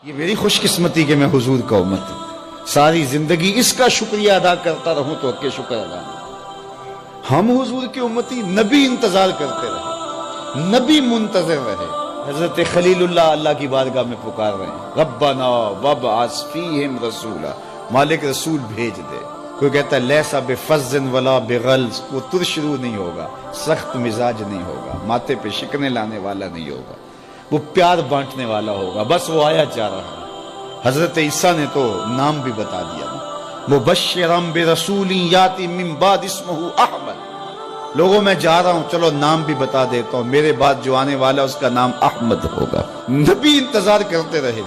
یہ میری خوش قسمتی کہ میں حضور کا امت ہوں. ساری زندگی اس کا شکریہ ادا کرتا رہوں تو کہ شکر ادا نہیں. ہم حضور کی امتی، نبی انتظار کرتے رہے، نبی منتظر رہے. حضرت خلیل اللہ کی بارگاہ میں پکار رہے ہیں، ربنا وابعث فیہم رسولا، مالک رسول بھیج دے. کوئی کہتا ہے لیسا بفظ ولا بغلظ، وہ ترشرو نہیں ہوگا، سخت مزاج نہیں ہوگا، ماتھے پہ شکنے لانے والا نہیں ہوگا، وہ پیار بانٹنے والا ہوگا. بس وہ آیا جا رہا ہے. حضرت عیسیٰ نے تو نام بھی بتا دیا نا، مبشرا برسول یاتی من بعد اسمہ احمد. لوگوں میں جا رہا ہوں، چلو نام بھی بتا دیتا ہوں، میرے بعد جو آنے والا اس کا نام احمد ہوگا. نبی انتظار کرتے رہے،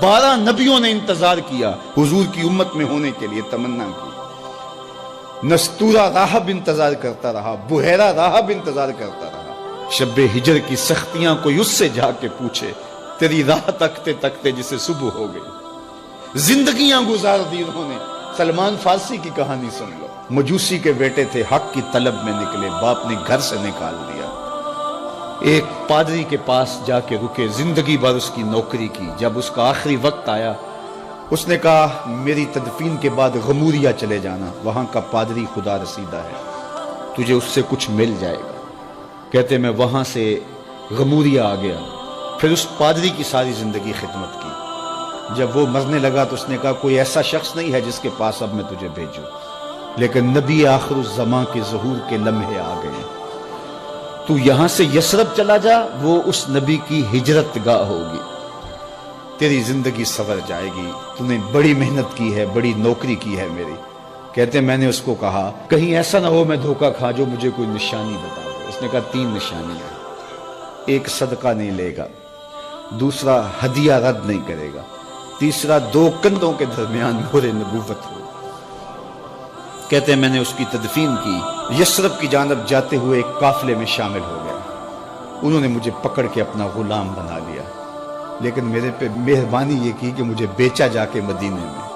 12 نبیوں نے انتظار کیا حضور کی امت میں ہونے کے لیے، تمنا کی. نستورہ راہب انتظار کرتا رہا، بحیرہ راہب انتظار کرتا رہا. شب ہجر کی سختیاں کوئی اس سے جا کے پوچھے، تیری راہ تکتے تکتے جسے صبح ہو گئی. زندگیاں گزار دی انہوں نے. سلمان فارسی کی کہانی سن لو. مجوسی کے بیٹے تھے، حق کی طلب میں نکلے، باپ نے گھر سے نکال دیا. ایک پادری کے پاس جا کے رکے، زندگی بھر اس کی نوکری کی. جب اس کا آخری وقت آیا، اس نے کہا میری تدفین کے بعد غموریا چلے جانا، وہاں کا پادری خدا رسیدہ ہے، تجھے اس سے کچھ مل جائے گا. کہتے میں وہاں سے غموریا آ گیا. پھر اس پادری کی ساری زندگی خدمت کی. جب وہ مرنے لگا تو اس نے کہا کوئی ایسا شخص نہیں ہے جس کے پاس اب میں تجھے بھیجوں، لیکن نبی آخر الزمان کے ظہور کے لمحے آ گئے. تو یہاں سے یثرب چلا جا، وہ اس نبی کی ہجرت گاہ ہوگی. تیری زندگی سنور جائے گی. تو نے بڑی محنت کی ہے، بڑی نوکری کی ہے میری. کہتے میں نے اس کو کہا کہیں ایسا نہ ہو میں دھوکہ کھا جو مجھے کوئی نشانی بتا دے. اس نے کہا 3 نشانیاں. ایک صدقہ نہیں لے گا، دوسرا ہدیہ رد نہیں کرے گا، تیسرا 2 کندھوں کے درمیان مہر نبوت ہو. کہتے ہیں میں نے اس کی تدفین کی. یثرب کی جانب جاتے ہوئے ایک قافلے میں شامل ہو گیا. انہوں نے مجھے پکڑ کے اپنا غلام بنا لیا، لیکن میرے پہ مہربانی یہ کی کہ مجھے بیچا جا کے مدینے میں.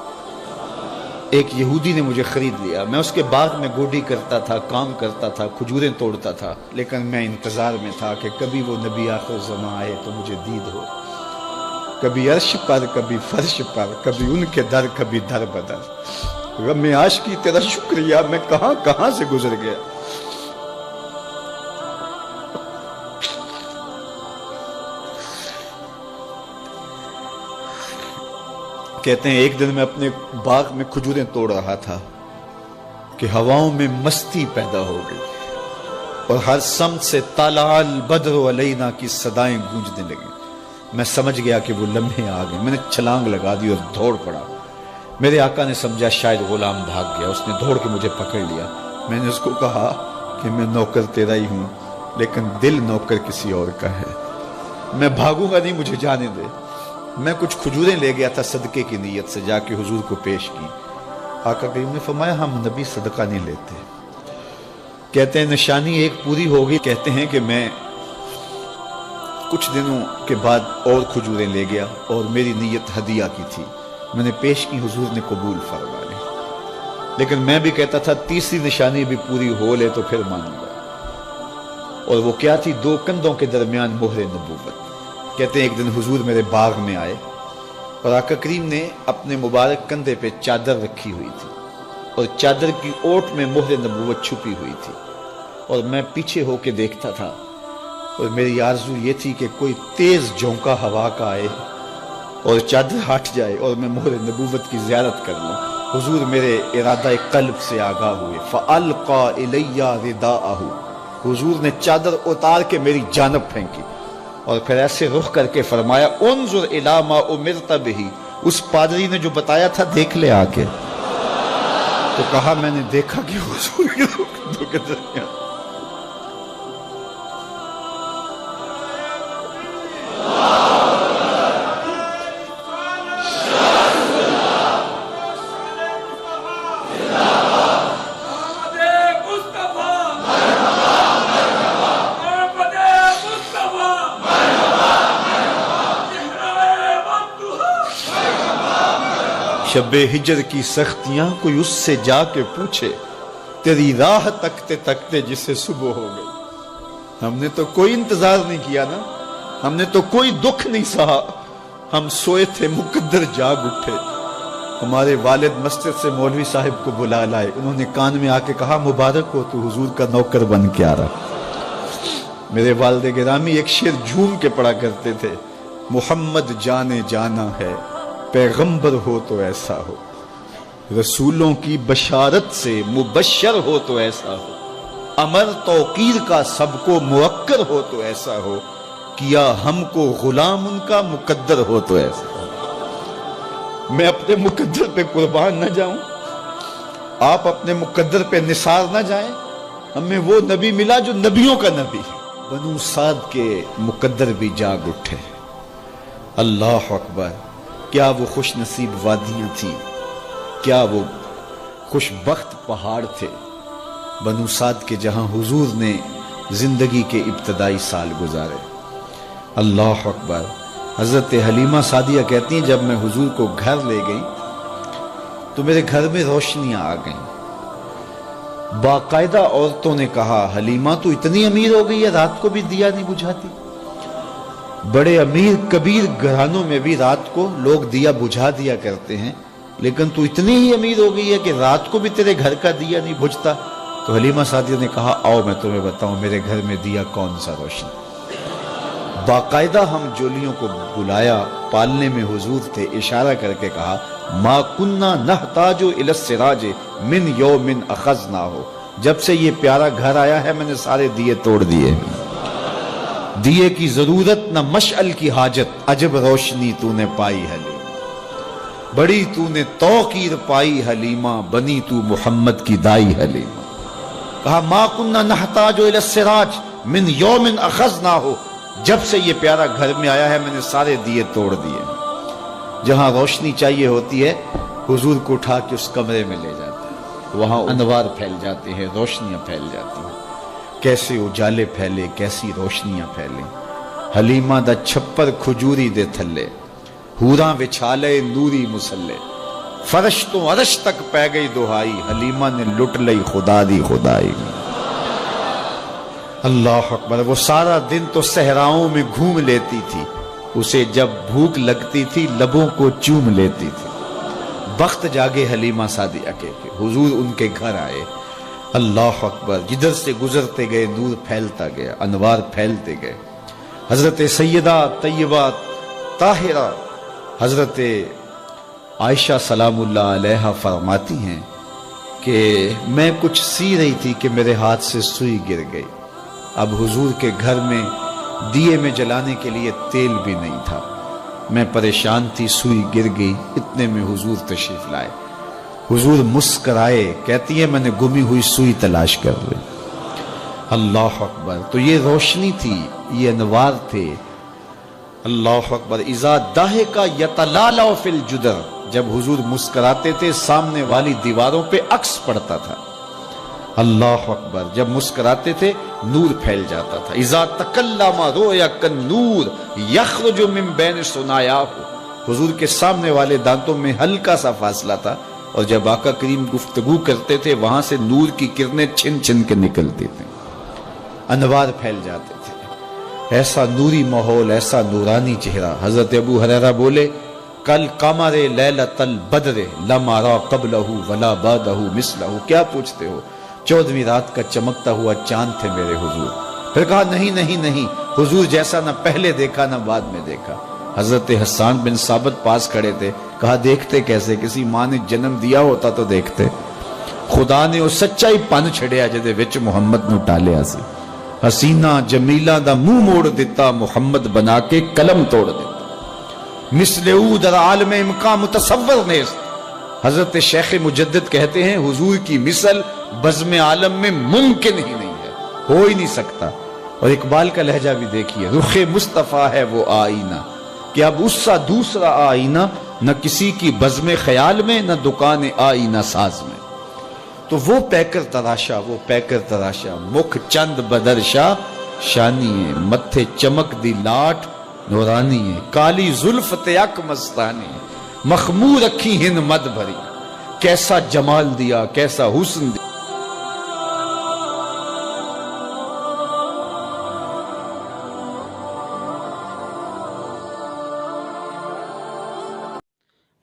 ایک یہودی نے مجھے خرید لیا. میں اس کے باغ میں گوڈی کرتا تھا، کام کرتا تھا، کھجوریں توڑتا تھا، لیکن میں انتظار میں تھا کہ کبھی وہ نبی آخر زمان آئے تو مجھے دید ہو. کبھی عرش پر، کبھی فرش پر، کبھی ان کے در، کبھی در بدر. غم عاشقی تیرا شکریہ، میں کہاں کہاں سے گزر گیا. کہتے ہیں ایک دن میں اپنے باغ میں کھجوریں توڑ رہا تھا کہ ہواؤں میں مستی پیدا ہو گئی اور ہر سمت سے طلع البدر علینا کی صدائیں گونجنے لگیں. میں سمجھ گیا کہ وہ لمحے آ گئے. میں نے چھلانگ لگا دی اور دوڑ پڑا. میرے آقا نے سمجھا شاید غلام بھاگ گیا. اس نے دوڑ کے مجھے پکڑ لیا. میں نے اس کو کہا کہ میں نوکر تیرا ہی ہوں، لیکن دل نوکر کسی اور کا ہے. میں بھاگوں گا نہیں، مجھے جانے دے. میں کچھ کھجوریں لے گیا تھا صدقے کی نیت سے، جا کے حضور کو پیش کی. آقا کریم نے فرمایا ہم نبی صدقہ نہیں لیتے. کہتے ہیں نشانی ایک پوری ہو گئی. کہتے ہیں کہ میں کچھ دنوں کے بعد اور کھجوریں لے گیا اور میری نیت ہدیہ کی تھی. میں نے پیش کی، حضور نے قبول فرما لی. لیکن میں بھی کہتا تھا تیسری نشانی بھی پوری ہو لے تو پھر مانوں گا. اور وہ کیا تھی؟ 2 کندھوں کے درمیان مہر نبوت. کہتے ہیں ایک دن حضور میرے باغ میں آئے اور آقا کریم نے اپنے مبارک کندھے پہ چادر رکھی ہوئی تھی اور چادر کی اوٹ میں مہر نبوت چھپی ہوئی تھی. اور میں پیچھے ہو کے دیکھتا تھا اور میری آرزو یہ تھی کہ کوئی تیز جھونکا ہوا کا آئے اور چادر ہٹ جائے اور میں مہر نبوت کی زیارت کر لوں. حضور میرے ارادہ قلب سے آگاہ ہوئے. فَأَلْقَى إِلَيَّ رِدَاءَهُ. حضور نے چادر اتار کے میری جانب پھینکی اور پھر ایسے رخ کر کے فرمایا انظر الی ما امرت بہ. اس پادری نے جو بتایا تھا دیکھ لے آ کے. تو کہا میں نے دیکھا کہ حضور کے دو کے درمیان شب ہجر کی سختیاں کوئی اس سے جا کے پوچھے، تیری راہ تکتے تکتے جسے صبح ہو گئی. ہم نے تو کوئی انتظار نہیں کیا نا، ہم نے تو کوئی دکھ نہیں سہا، ہم سوئے تھے، مقدر جاگ اٹھے۔ ہمارے والد مسجد سے مولوی صاحب کو بلا لائے، انہوں نے کان میں آ کے کہا مبارک ہو، تو حضور کا نوکر بن کے آ رہا۔ میرے والد گرامی ایک شعر جھوم کے پڑھا کرتے تھے، محمد جانے جانا ہے، پیغمبر ہو تو ایسا ہو، رسولوں کی بشارت سے مبشر ہو تو ایسا ہو، امر توقیر کا سب کو موکر ہو تو ایسا ہو، کیا ہم کو غلام ان کا مقدر ہو تو ایسا ہو۔ میں اپنے مقدر پہ قربان نہ جاؤں، آپ اپنے مقدر پہ نثار نہ جائیں، ہمیں وہ نبی ملا جو نبیوں کا نبی ہے۔ بنو سعد کے مقدر بھی جاگ اٹھے۔ اللہ اکبر، کیا وہ خوش نصیب وادیاں تھیں، کیا وہ خوش بخت پہاڑ تھے بنو سعد کے، جہاں حضور نے زندگی کے ابتدائی سال گزارے۔ اللہ اکبر۔ حضرت حلیمہ سعدیہ کہتی ہیں جب میں حضور کو گھر لے گئی تو میرے گھر میں روشنیاں آ گئیں۔ باقاعدہ عورتوں نے کہا حلیمہ تو اتنی امیر ہو گئی ہے، رات کو بھی دیا نہیں بجھاتی۔ بڑے امیر کبیر گھرانوں میں بھی رات کو لوگ دیا بجھا دیا کرتے ہیں، لیکن تو اتنی ہی امیر ہو گئی ہے کہ رات کو بھی تیرے گھر کا دیا نہیں بجھتا۔ تو حلیمہ سعدیہ نے کہا آؤ میں تمہیں بتاؤں میرے گھر میں دیا کون سا روشن۔ باقاعدہ ہم جولیوں کو بلایا، پالنے میں حضور تھے، اشارہ کر کے کہا ما کننا نحتاج الی السراج من یوم اخذناہ، جب سے یہ پیارا گھر آیا ہے میں نے سارے دیے توڑ دیے، دیے کی ضرورت نہ مشعل کی حاجت، عجب روشنی تو نے پائی حلیمہ، بڑی تو نے توقیر پائی حلیمہ، بنی تو محمد کی دائی حلیمہ۔ کہا ما کننا نحتاج الی السراج من یوم اخذناہ، جب سے یہ پیارا گھر میں آیا ہے میں نے سارے دیے توڑ دیے۔ جہاں روشنی چاہیے ہوتی ہے حضور کو اٹھا کے اس کمرے میں لے جاتے ہیں، وہاں انوار پھیل جاتے ہیں، روشنیاں پھیل جاتی ہیں۔ کیسے اجالے پھیلے، کیسی روشنیاں پھیلیں۔ حلیمہ دا چھپر کھجوری دے تھلے، حوراں وچھالے نوری مسلے، فرش تو عرش تک پہ گئی دہائی، حلیمہ نے لٹ لئی خدا دی خدائی۔ اللہ اکبر۔ وہ سارا دن تو صحراؤں میں گھوم لیتی تھی، اسے جب بھوک لگتی تھی لبوں کو چوم لیتی تھی۔ بخت جاگے حلیمہ سعدیہ کے حضور ان کے گھر آئے۔ اللہ اکبر۔ جدھر سے گزرتے گئے نور پھیلتا گیا، انوار پھیلتے گئے۔ حضرت سیدہ طیبہ طاہرہ حضرت عائشہ سلام اللہ علیہا فرماتی ہیں کہ میں کچھ سی رہی تھی کہ میرے ہاتھ سے سوئی گر گئی۔ اب حضور کے گھر میں دیے میں جلانے کے لیے تیل بھی نہیں تھا، میں پریشان تھی، سوئی گر گئی، اتنے میں حضور تشریف لائے۔ حضور مسکرائے، کہتی ہے میں نے گمی ہوئی سوئی تلاش کر لی۔ اللہ اکبر۔ تو یہ روشنی تھی، یہ انوار تھے۔ اللہ اکبر۔ اذا ضحک یتلالع فی الجدر، جب حضور مسکراتے تھے سامنے والی دیواروں پہ عکس پڑتا تھا۔ اللہ اکبر۔ جب مسکراتے تھے نور پھیل جاتا تھا۔ اذا تکلم رؤیا کالنور یخرج من بین ثنایاہ، حضور کے سامنے والے دانتوں میں ہلکا سا فاصلہ تھا، اور جب آقا کریم گفتگو کرتے تھے وہاں سے نور کی کرنیں چھن چھن کے نکلتی تھیں، انوار پھیل جاتے تھے۔ ایسا نوری ماحول، ایسا نورانی چہرہ۔ حضرت ابو ہریرہ بولے کل قمر لیلۃ البدر لم ارى قبلہ ولا بعدہ مثلہ، کیا پوچھتے ہو؟ 14ویں رات کا چمکتا ہوا چاند تھے میرے حضور۔ پھر کہا نہیں نہیں نہیں، حضور جیسا نہ پہلے دیکھا نہ بعد میں دیکھا۔ حضرت حسان بن ثابت پاس کھڑے تھے، کہا دیکھتے کیسے؟ کسی ماں نے جنم دیا ہوتا تو دیکھتے۔ خدا نے وہ سچائی پن چھڑیا جدے وچ محمد نو ٹالیا سی۔ حسینہ جمیلہ دا منہ موڑ دیتا، محمد بنا کے قلم توڑ دیتا۔ مثل او در عالم امکان متصور نیست، حضرت شیخ مجدد کہتے ہیں حضور کی مثل بزم عالم میں ممکن ہی نہیں ہے، ہو ہی نہیں سکتا۔ اور اقبال کا لہجہ بھی دیکھیے، رخ مصطفیٰ ہے وہ آئینہ کہ اب اس سا دوسرا آئینہ، نہ کسی کی بزم خیال میں نہ دکان آئینہ ساز میں۔ تو وہ پیکر تراشا، وہ پیکر تراشا، مکھ چند بدرشا شانی ہے، متھے چمک دی لاٹ نورانی ہے، کالی زلف تیک مستانی ہے، مخمور رکھی ہند مد بھری، کیسا جمال دیا، کیسا حسن دیا۔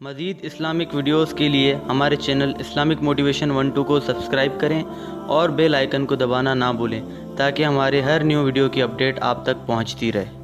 مزید اسلامک ویڈیوز کے لیے ہمارے چینل اسلامک موٹیویشن 1-2 کو سبسکرائب کریں اور بیل آئیکن کو دبانا نہ بھولیں تاکہ ہمارے ہر نیو ویڈیو کی اپڈیٹ آپ تک پہنچتی رہے۔